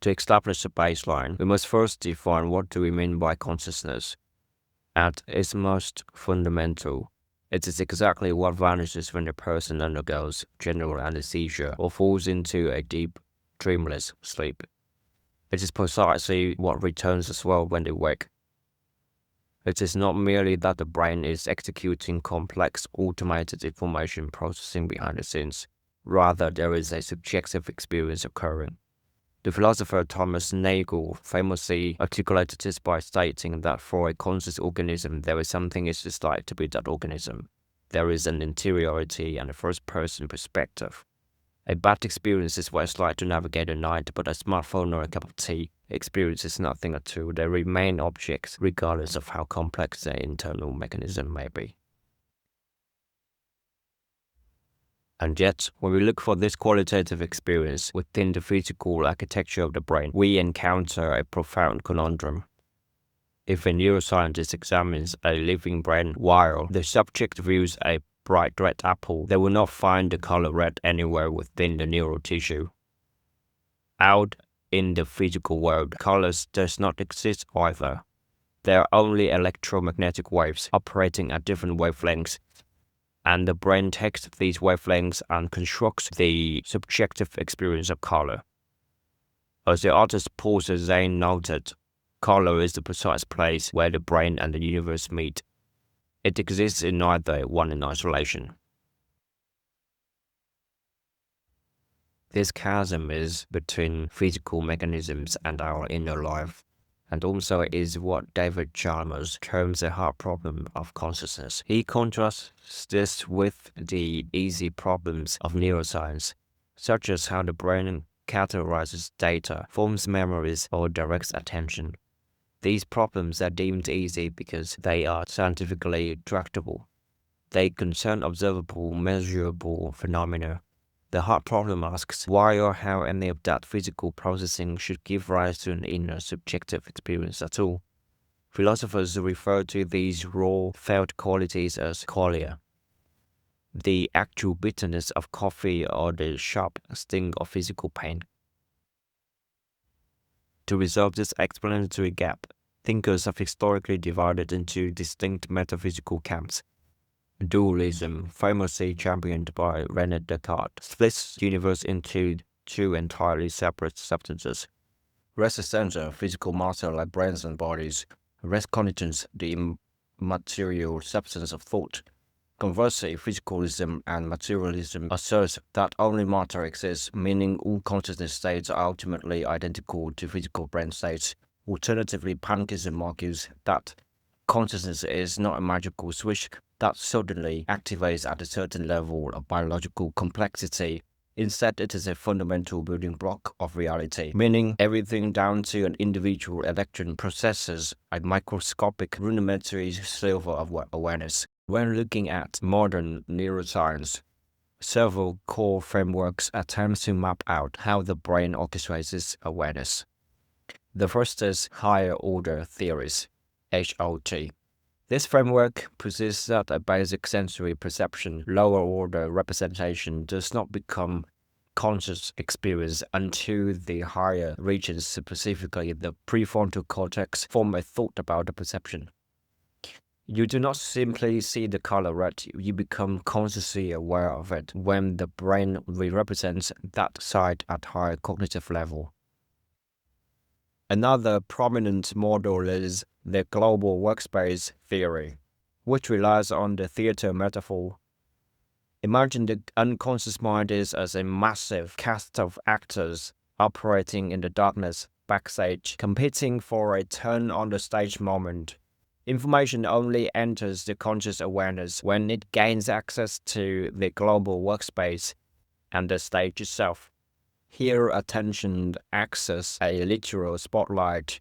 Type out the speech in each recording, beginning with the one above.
To establish a baseline, we must first define what do we mean by consciousness. At its most fundamental, it is exactly what vanishes when a person undergoes general anesthesia or falls into a deep, dreamless sleep. It is precisely what returns as well when they wake. It is not merely that the brain is executing complex automated information processing behind the scenes. Rather, there is a subjective experience occurring. The philosopher Thomas Nagel famously articulated this by stating that for a conscious organism, there is something it is like to be that organism. There is an interiority and a first-person perspective. A bad experience is what it's like to navigate a night, but a smartphone or a cup of tea experience is nothing at all. They remain objects regardless of how complex their internal mechanism may be. And yet, when we look for this qualitative experience within the physical architecture of the brain, we encounter a profound conundrum. If a neuroscientist examines a living brain while the subject views a bright red apple, they will not find the color red anywhere within the neural tissue. Out in the physical world, colors does not exist either. They are only electromagnetic waves operating at different wavelengths, and the brain takes these wavelengths and constructs the subjective experience of color. As the artist Paul Cézanne noted, color is the precise place where the brain and the universe meet. It exists in neither one in isolation. This chasm is between physical mechanisms and our inner life, and also is what David Chalmers terms the hard problem of consciousness. He contrasts this with the easy problems of neuroscience, such as how the brain categorizes data, forms memories, or directs attention. These problems are deemed easy because they are scientifically tractable. They concern observable, measurable phenomena. The hard problem asks why or how any of that physical processing should give rise to an inner subjective experience at all. Philosophers refer to these raw, felt qualities as qualia. The actual bitterness of coffee or the sharp sting of physical pain. To resolve this explanatory gap, thinkers have historically divided into distinct metaphysical camps. Dualism, famously championed by René Descartes, splits the universe into two entirely separate substances. Res Extensa, physical matter like brains and bodies. Res Cogitans, the immaterial substance of thought. Conversely, Physicalism and Materialism assert that only matter exists, meaning all consciousness states are ultimately identical to physical brain states. Alternatively, Panpsychism argues that consciousness is not a magical switch that suddenly activates at a certain level of biological complexity. Instead, it is a fundamental building block of reality, meaning everything down to an individual electron possesses a microscopic rudimentary sliver of awareness. When looking at modern neuroscience, several core frameworks attempt to map out how the brain orchestrates its awareness. The first is higher order theories, HOT. This framework posits that a basic sensory perception, lower order representation does not become conscious experience until the higher regions, specifically the prefrontal cortex, form a thought about the perception. You do not simply see the color red, you become consciously aware of it when the brain re-represents that side at higher cognitive level. Another prominent model is the global workspace theory, which relies on the theater metaphor. Imagine the unconscious mind is as a massive cast of actors operating in the darkness backstage, competing for a turn on the stage moment. Information only enters the conscious awareness when it gains access to the global workspace and the stage itself. Here, attention acts as a literal spotlight.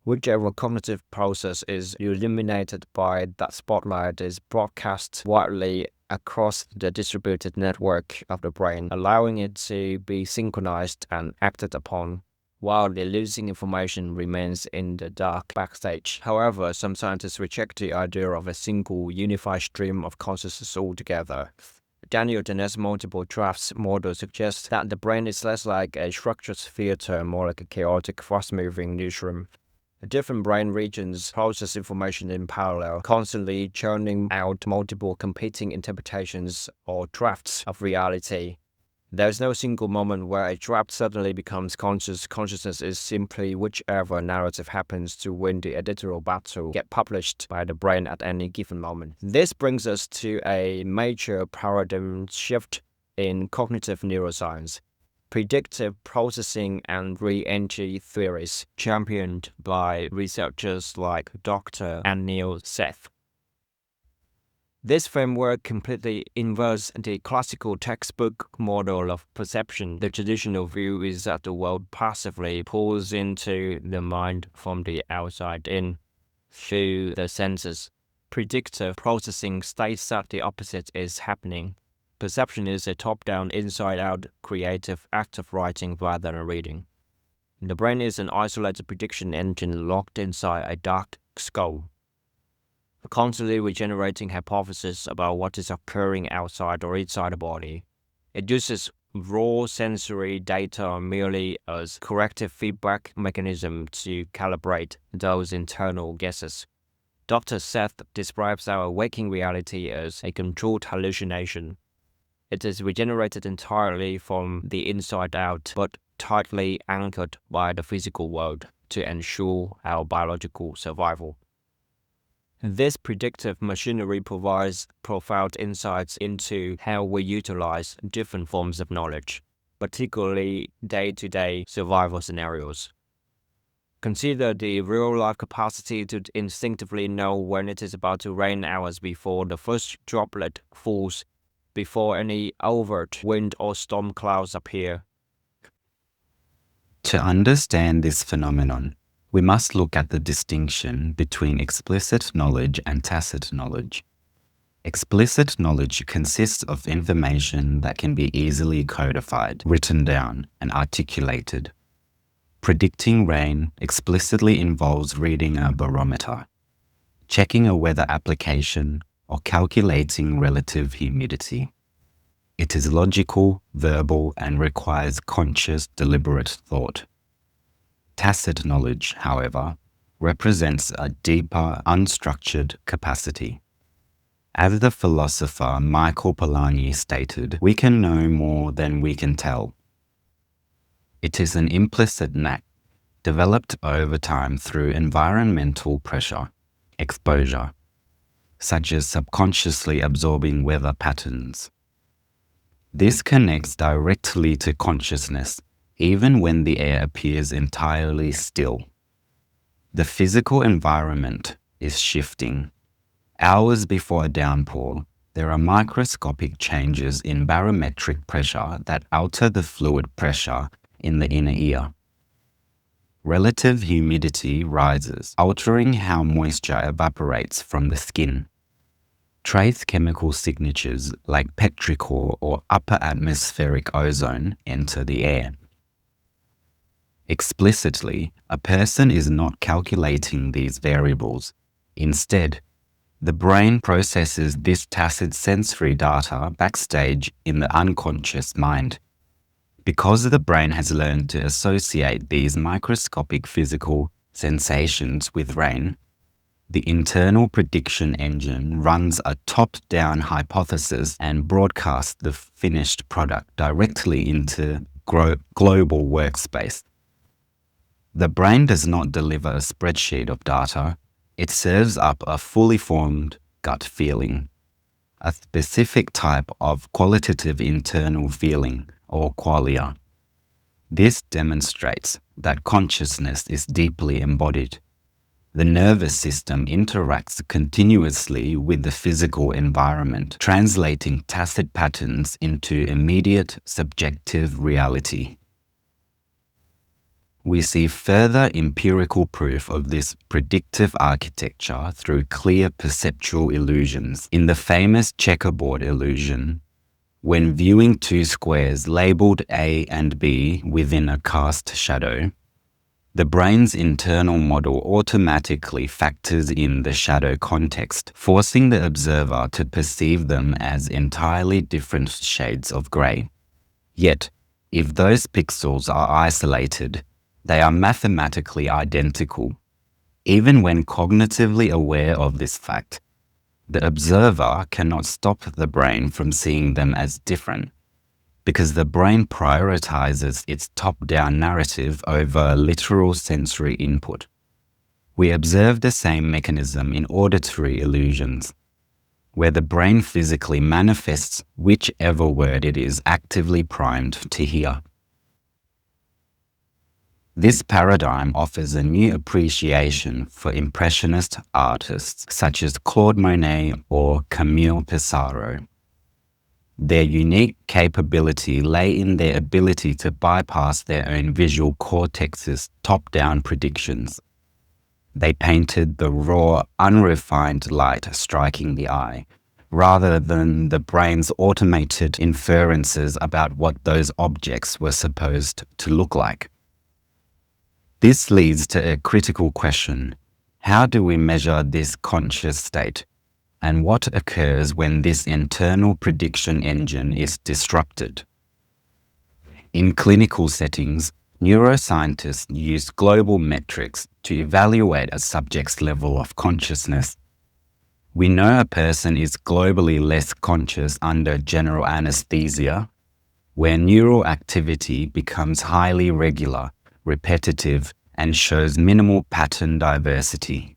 Whichever cognitive process is illuminated by that spotlight is broadcast widely across the distributed network of the brain, allowing it to be synchronized and acted upon, while the losing information remains in the dark backstage. However, some scientists reject the idea of a single unified stream of consciousness altogether. Daniel Dennett's multiple drafts model suggests that the brain is less like a structured theater, more like a chaotic, fast-moving newsroom. Different brain regions process information in parallel, constantly churning out multiple competing interpretations or drafts of reality. There is no single moment where a draft suddenly becomes conscious. Consciousness is simply whichever narrative happens to win the editorial battle, get published by the brain at any given moment. This brings us to a major paradigm shift in cognitive neuroscience. Predictive processing and re-entry theories, championed by researchers like Dr. Neil Seth. This framework completely inverts the classical textbook model of perception. The traditional view is that the world passively pulls into the mind from the outside in through the senses. Predictive processing states that the opposite is happening. Perception is a top-down, inside-out creative act of writing rather than reading. The brain is an isolated prediction engine locked inside a dark skull, constantly regenerating hypotheses about what is occurring outside or inside the body. It uses raw sensory data merely as corrective feedback mechanism to calibrate those internal guesses. Dr. Seth describes our waking reality as a controlled hallucination. It is regenerated entirely from the inside out, but tightly anchored by the physical world to ensure our biological survival. This predictive machinery provides profound insights into how we utilize different forms of knowledge, particularly day-to-day survival scenarios. Consider the real-life capacity to instinctively know when it is about to rain hours before the first droplet falls, before any overt wind or storm clouds appear. To understand this phenomenon, we must look at the distinction between explicit knowledge and tacit knowledge. Explicit knowledge consists of information that can be easily codified, written down, and articulated. Predicting rain explicitly involves reading a barometer, checking a weather application, or calculating relative humidity. It is logical, verbal, and requires conscious, deliberate thought. Tacit knowledge, however, represents a deeper, unstructured capacity. As the philosopher Michael Polanyi stated, we can know more than we can tell. It is an implicit knack, developed over time through environmental pressure, exposure, such as subconsciously absorbing weather patterns. This connects directly to consciousness, even when the air appears entirely still. The physical environment is shifting. Hours before a downpour, there are microscopic changes in barometric pressure that alter the fluid pressure in the inner ear. Relative humidity rises, altering how moisture evaporates from the skin. Trace chemical signatures like petrichor or upper atmospheric ozone enter the air. Explicitly, a person is not calculating these variables. Instead, the brain processes this tacit sensory data backstage in the unconscious mind. Because the brain has learned to associate these microscopic physical sensations with rain, the internal prediction engine runs a top-down hypothesis and broadcasts the finished product directly into global workspace. The brain does not deliver a spreadsheet of data, it serves up a fully formed gut feeling, a specific type of qualitative internal feeling, or qualia. This demonstrates that consciousness is deeply embodied. The nervous system interacts continuously with the physical environment, translating tacit patterns into immediate subjective reality. We see further empirical proof of this predictive architecture through clear perceptual illusions. In the famous checkerboard illusion, when viewing two squares labeled A and B within a cast shadow, the brain's internal model automatically factors in the shadow context, forcing the observer to perceive them as entirely different shades of grey. Yet, if those pixels are isolated, they are mathematically identical. Even when cognitively aware of this fact, the observer cannot stop the brain from seeing them as different, because the brain prioritizes its top-down narrative over literal sensory input. We observe the same mechanism in auditory illusions, where the brain physically manifests whichever word it is actively primed to hear. This paradigm offers a new appreciation for Impressionist artists such as Claude Monet or Camille Pissarro. Their unique capability lay in their ability to bypass their own visual cortex's top-down predictions. They painted the raw, unrefined light striking the eye, rather than the brain's automated inferences about what those objects were supposed to look like. This leads to a critical question: how do we measure this conscious state? And what occurs when this internal prediction engine is disrupted? In clinical settings, neuroscientists use global metrics to evaluate a subject's level of consciousness. We know a person is globally less conscious under general anesthesia, where neural activity becomes highly regular, repetitive, and shows minimal pattern diversity.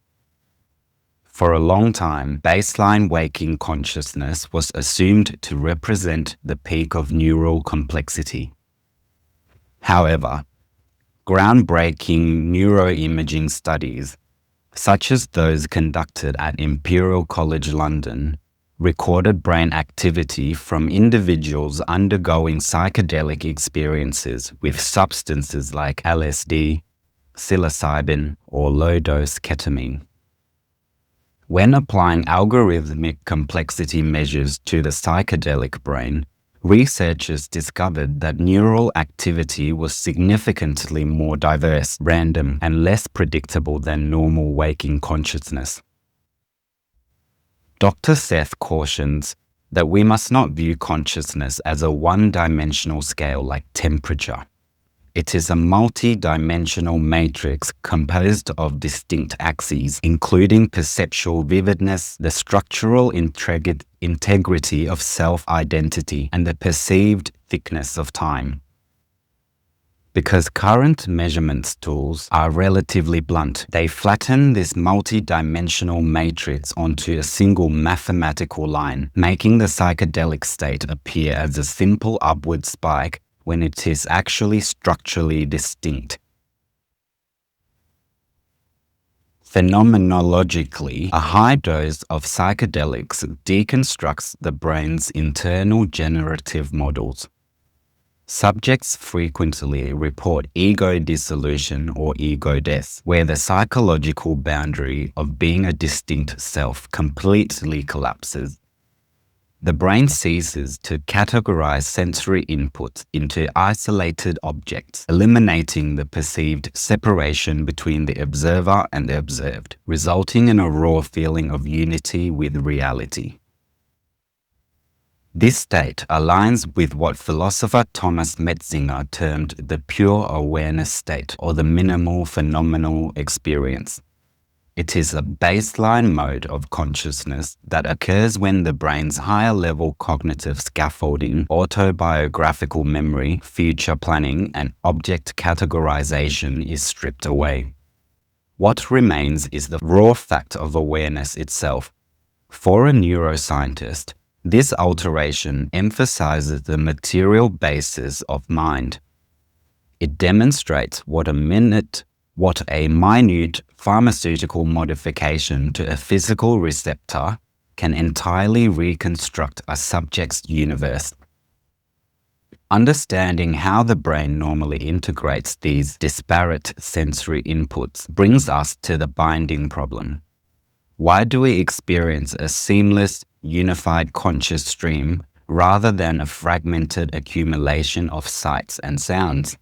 For a long time, baseline waking consciousness was assumed to represent the peak of neural complexity. However, groundbreaking neuroimaging studies, such as those conducted at Imperial College London, recorded brain activity from individuals undergoing psychedelic experiences with substances like LSD, psilocybin, or low-dose ketamine. When applying algorithmic complexity measures to the psychedelic brain, researchers discovered that neural activity was significantly more diverse, random, and less predictable than normal waking consciousness. Dr. Seth cautions that we must not view consciousness as a one-dimensional scale like temperature. It is a multi-dimensional matrix composed of distinct axes, including perceptual vividness, the structural integrity of self-identity, and the perceived thickness of time. Because current measurements tools are relatively blunt, they flatten this multi-dimensional matrix onto a single mathematical line, making the psychedelic state appear as a simple upward spike when it is actually structurally distinct. Phenomenologically, a high dose of psychedelics deconstructs the brain's internal generative models. Subjects frequently report ego dissolution or ego death, where the psychological boundary of being a distinct self completely collapses. The brain ceases to categorize sensory inputs into isolated objects, eliminating the perceived separation between the observer and the observed, resulting in a raw feeling of unity with reality. This state aligns with what philosopher Thomas Metzinger termed the pure awareness state, or the minimal phenomenal experience. It is a baseline mode of consciousness that occurs when the brain's higher-level cognitive scaffolding, autobiographical memory, future planning, and object categorization is stripped away. What remains is the raw fact of awareness itself. For a neuroscientist, this alteration emphasizes the material basis of mind. It demonstrates what a minute pharmaceutical modification to a physical receptor can entirely reconstruct a subject's universe. Understanding how the brain normally integrates these disparate sensory inputs brings us to the binding problem. Why do we experience a seamless, unified conscious stream rather than a fragmented accumulation of sights and sounds?